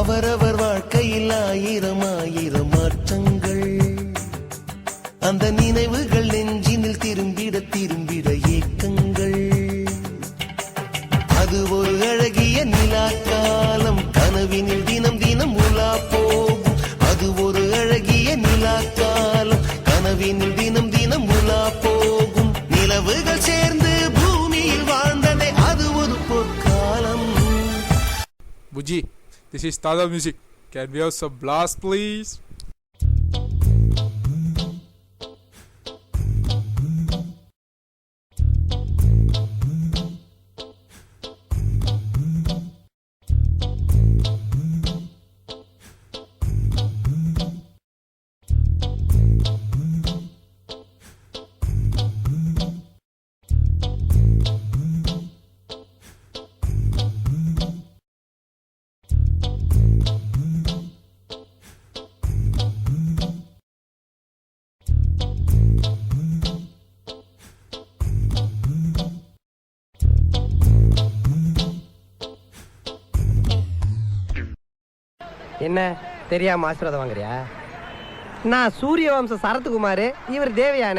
அவரவர் வாழ்க்கையில் ஆயிரம் ஆயிரம் மாற்றங்கள், அந்த நினைவுகள் நெஞ்சினில் திரும்பிட திரும்பிட ஏக்கங்கள். அது ஒரு அழகிய நிலா காலம், கனவினில் தினம் தினம் உலா போகும். அது ஒரு அழகிய நிலா காலம், கனவினில் தினம் தினம் உலா போகும். நிலவுகள் சேர்ந்து பூமியில் வாழ்ந்ததே அது ஒரு பொற்காலம். Buji, this is Tada Music. Can we have some blast, please? என்ன தெரியாம ஆசீர்வாதம் வாங்குறியா? நான் சூரிய வம்ச சரத்குமார், இவர் தேவயான.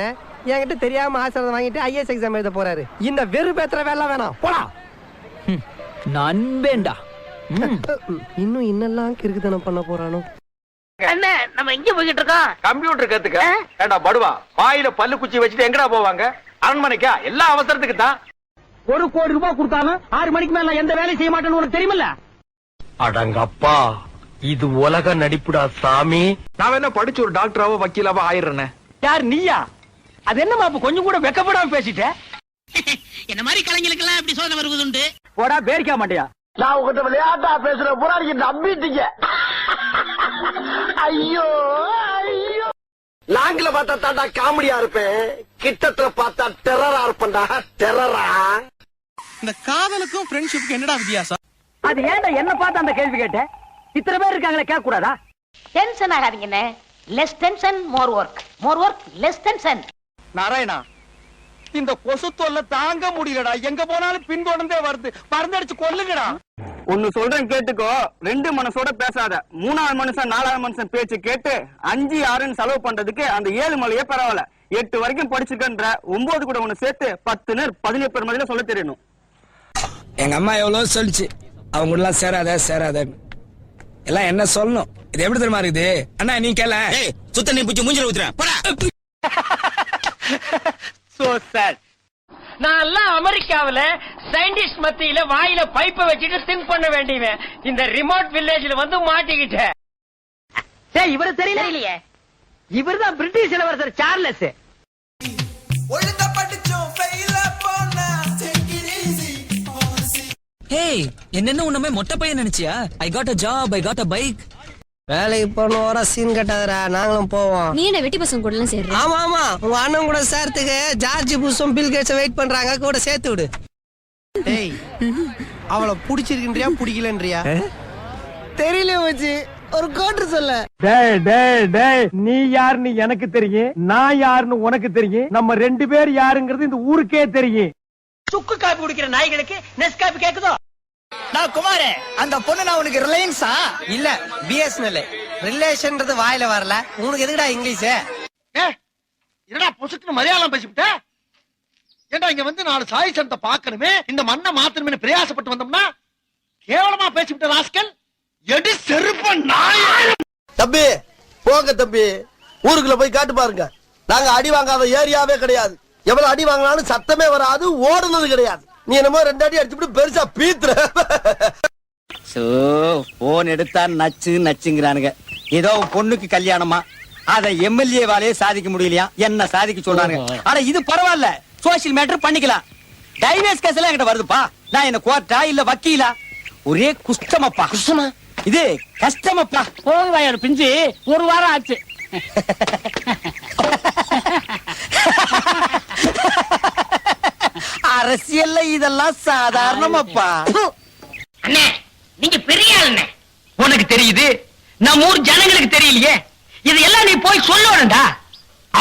என்கிட்ட தெரியாம ஆசீர்வாதம் வாங்கிட்டு ஐஏஎஸ் எக்ஸாம் எழுத போறாரு. இந்த வெறு பேத்துற வேலை வேணாம், போடா. நண்பேண்டா. இன்னும் இன்னெல்லாம் கிறுக்குத்தனம் பண்ண போறானோ? அண்ணே, நம்ம எங்க போய்கிட்டு இருக்கோம்? கம்ப்யூட்டர் கத்துக்க. ஏண்டா படுவா, வாயில பல்லு குச்சி வச்சுட்டு எங்கடா போவாங்க? அரண்மனைக்கா? எல்லா அவசரத்துக்கு தான். 1 கோடி ரூபாய் கொடுத்தாலும் 6 மணிக்கு மேல எந்த வேலையும் செய்ய மாட்டேன்னு உனக்கு தெரியுமில்ல? அடங்கப்பா, இது உலக நடிப்புடா சாமி. நான் என்ன படிச்சு ஒரு டாக்டராவோ வக்கீலாவோ ஆயிடுறேன். யார் நீயா? அது என்னமா அப்ப கொஞ்சம் கூட வெக்கப்படாம பேசிட்ட? என்ன மாதிரி கலைஞர்களுக்கு எல்லாம் இப்படி சோதனை வருவதுண்டு. போடா, பேரிக்க மாட்டியா? நான் உங்ககிட்ட விளையாட்டா பேசுற புறாடிக்கு நம்பிட்டீங்க. ஐயோ ஐயோ, லாங்கில பார்த்தா தாண்டா காமெடியா இருப்பேன், கிட்டத்துல பார்த்தா டெரரா இருப்பேன்டா. டெரரா. இந்த காதலுக்கும் ஃப்ரெண்ட்ஷிப்புக்கு என்னடா வித்தியாசம்? அது ஏன்டா என்ன பார்த்து அந்த கேள்வி கேட்ட? இத்தனை பேர் இருக்காங்களே, கேட்க கூடாதா? டென்ஷன் ஆகாதீங்கண்ணே. Less tension more work, more work less tension. Narayana, இந்த கொசு தொல்லை தாங்க முடியலடா. எங்க போனாலும் பின்தொடர்ந்தே வருது. மருந்தடிச்சு கொல்லுங்கடா. ஒன்னு சொல்றேன் கேட்டுக்கோ. 2 மனசோட பேசாத. 3ஆவது மனுஷன் 4ஆவது மனுஷன் பேச்சு கேட்டு 5 6ன்னு செலவு பண்றதுக்கு அந்த 7 மலையே பரவாயில்ல. 8 வரைக்கும் படிச்சிருக்கன்ற 9 கூட ஒண்ணு சேர்த்து 10 17 பேர் மாதிரி சொல்ல தெரியணும். எங்க அம்மா எவ்வளவு சொல்லிச்சு, அவங்க எல்லாம் சேராத எல்லாம் என்ன சொல்லணும். இது எப்படி தெரியுமா இருக்குது? அண்ணா நீ கேள, சுத்த நீ பிடிச்சி மூஞ்சில ஊத்துறேன். சோ சார், நான் எல்லாம் அமெரிக்காவில சயின்டிஸ்ட் மத்தியில வாயில பைப்பை வச்சுட்டு திங்க் பண்ண வேண்டியவன் இந்த ரிமோட் வில்லேஜ்ல வந்து மாட்டிக்கிட்டேன். இவரு தெரியலையே. இவர்தான் பிரிட்டிஷ் இளவரசர் சார்லஸ். என்னென்ன உன்ன மொட்டை பையன் நினைச்சியா? I got a job, I got a bike. வேலைக்கு போன வர சீன் கட்டாதரா, நாங்களும் போவோம். நீ என்ன வெட்டி பசங்க கூட எல்லாம் சேர்ற? ஆமா ஆமா, உங்க அண்ணன் கூட சேர்த்துக்கு ஜார்ஜ் புஷும் பில் கேட்ஸ் வெயிட் பண்றாங்க, கூட சேர்த்து விடு. டேய், அவளை பிடிச்சிருக்கின்றியா பிடிக்கலன்றியா? தெரியல வச்சு ஒரு கோட்டு சொல்ல. டேய் டேய் டேய், நீ யாருன்னு எனக்கு தெரியும், நான் யாருன்னு உனக்கு தெரியும். நம்ம 2 பேர் யாருங்கிறது இந்த ஊருக்கே தெரியும். சுக்கு காப்பி குடிக்கிற நாய்களுக்கு நெஸ் காப்பி கேக்குதோ? நான் குமாரே, அந்த பொண்ணு நான் உனக்கு ரிலையன்ஸா? இல்ல, பிஎஸ்என்எல். ரிலேஷன்றது வாயில வரல, உனக்கு எதுக்குடா இங்கிலீஷ்? என்னடா பொசுக்குன்னு மலையாளம் பேசிவிட்ட? ஏண்டா இங்க வந்து 4 சாய் சனத்தை பார்க்கணுமே, இந்த மண்ணை மாத்தணுமே பிரயாசப்பட்டு வந்தோம்னா கேவலமா பேசிவிட்ட ராஸ்கல். எடி செருப்ப நாய். தம்பி போங்க தம்பி, ஊருக்குள்ள போய் காட்டு பாருங்க. நாங்க அடி வாங்காத ஏரியாவே கிடையாது. எவ்வளவு அடி வாங்கினாலும் சத்தமே வராது, ஓடுனது கிடையாது. நீ என்னமோ 2 அடி அடிச்சுட்டு பெருசா பீத்துற. போன் எடுத்தா நச்சுங்கிறானுங்க. ஏதோ பொண்ணுக்கு கல்யாணமா, அத எம்எல்ஏ வாலையே சாதிக்க முடியலையா, என்ன சாதிக்க சொல்றாங்க. ஆனா இது பரவாயில்ல, சோசியல் மேட்டர் பண்ணிக்கலாம். டைவர்ஸ் கேஸ் எல்லாம் என்கிட்ட வருதுப்பா. நான் என்ன கோர்ட்டா இல்ல வக்கீலா? ஒரே குஷ்டமப்பா. குஷ்டமா? இது கஷ்டமப்பா. போகுதாயாரு பிஞ்சு, 1 வாரம் ஆச்சு. அரசியல்ல இதெல்லாம் சாதாரணமாப்பா. அண்ணே, நீங்க பெரிய ஆளுண்ணே. உனக்கு தெரியுது, நம்ம ஊர் ஜனங்களுக்கு தெரியலையே. இதெல்லாம் நீ போய் சொல்லணும்டா.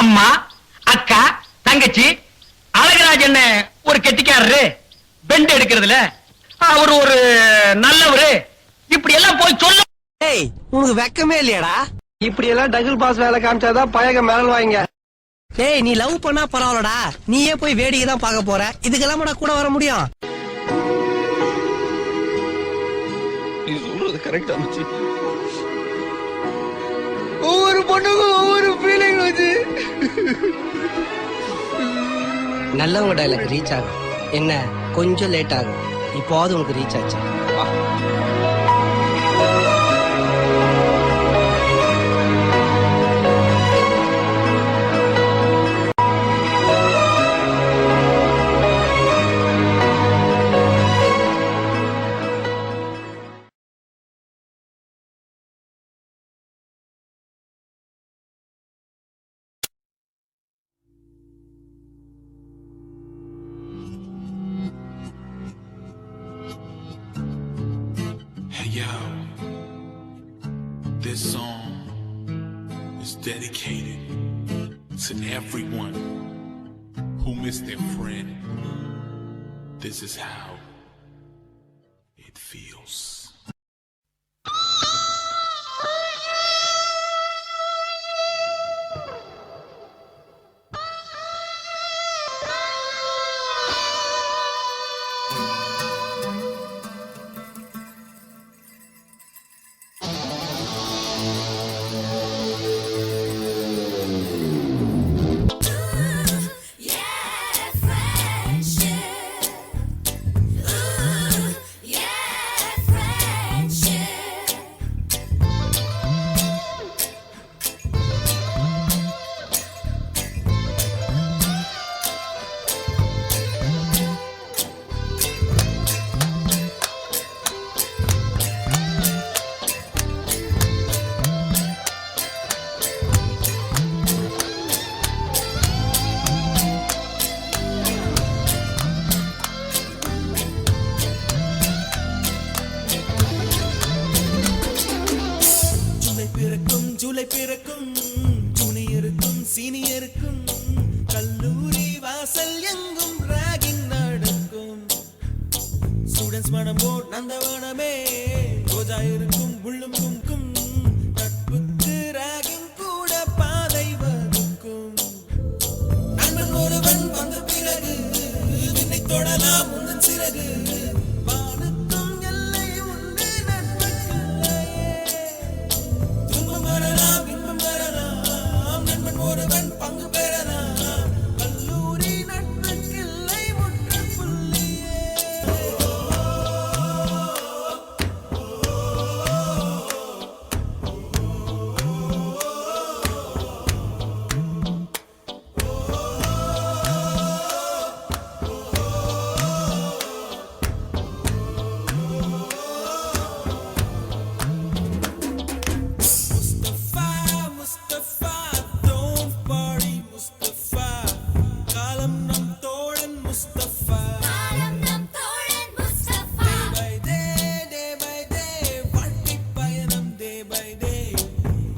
அம்மா, அக்கா, தங்கச்சி, அழகராஜன் ஒரு கெட்டிக்காரரு, பெண்ட் எடுக்கிறதுல அவர் ஒரு நல்லவரு, இப்படி எல்லாம் போய் சொல்ல. ஏய் உனக்கு வெக்கமே இல்லையாடா? இப்படி எல்லாம் டபுள் பாஸ் வேலை காமிச்சாதான் பழக மேல வாங்க. டேய் நீ லவ் பண்ணா பரவாயில்லடா, நீயே போய் வேடிக்கை தான் பார்க்க போற. இதுக்கெல்லாம் கூட வர முடியும்? நீ சொல்றது கரெக்டா மச்சி. ஒவ்வொரு பொண்ணுக்கும் ஒவ்வொரு ஃபீலிங் வச்சு. நல்லவங்க டைலாக் ரீச் ஆகும். என்ன கொஞ்சம் லேட் ஆகும். இப்போது உனக்கு ரீச் ஆச்சு. Hey yo, this song is dedicated to everyone who missed their friend. This is how it feels. July பிறக்கும் ஜூனியருக்கும் சீனியருக்கும் கல்லூரி வாசல் எங்கும் ராகிங் நடக்கும். ஸ்டூடெண்ட்ஸ் மனம் போட் நந்தவனமே ரோஜா இருக்கும் உள்ளும் கும்கும். நட்புக்கு ராகிங் கூட பாதை வகுக்கும். நண்பன் ஒருவன் வந்த பிறகு விண்ணை தொடலாம் முந்தன் சிறகு. வானுக்கும் எல்லை உண்டு நட்புக்குள்ளையே. துன்பம் வரலாம் இன்பம் வரலாம் நண்பன் ஒருவன் பங்கு பெறலாம். கல்லூரி நட்புக்கில்லை முற்றுப்புள்ளியே. Mustafa, Mustafa, don't worry, Mustafa. காலம் நம் தோழன் Mustafa. Day by day, வாழ்க்கை பயணம் day by day.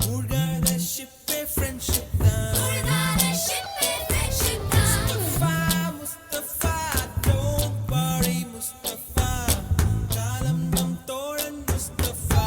மூழ்காத ship friendship தான். Mustafa, Mustafa, don't worry, Mustafa. காலம் நம் தோழன் Mustafa.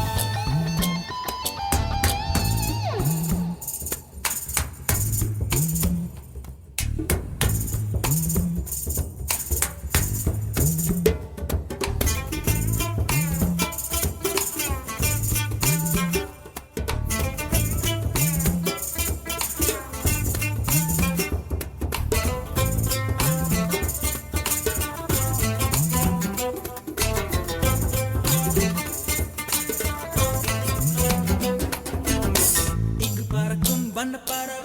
இங்கு பறக்கும் வண்ணப்பறவை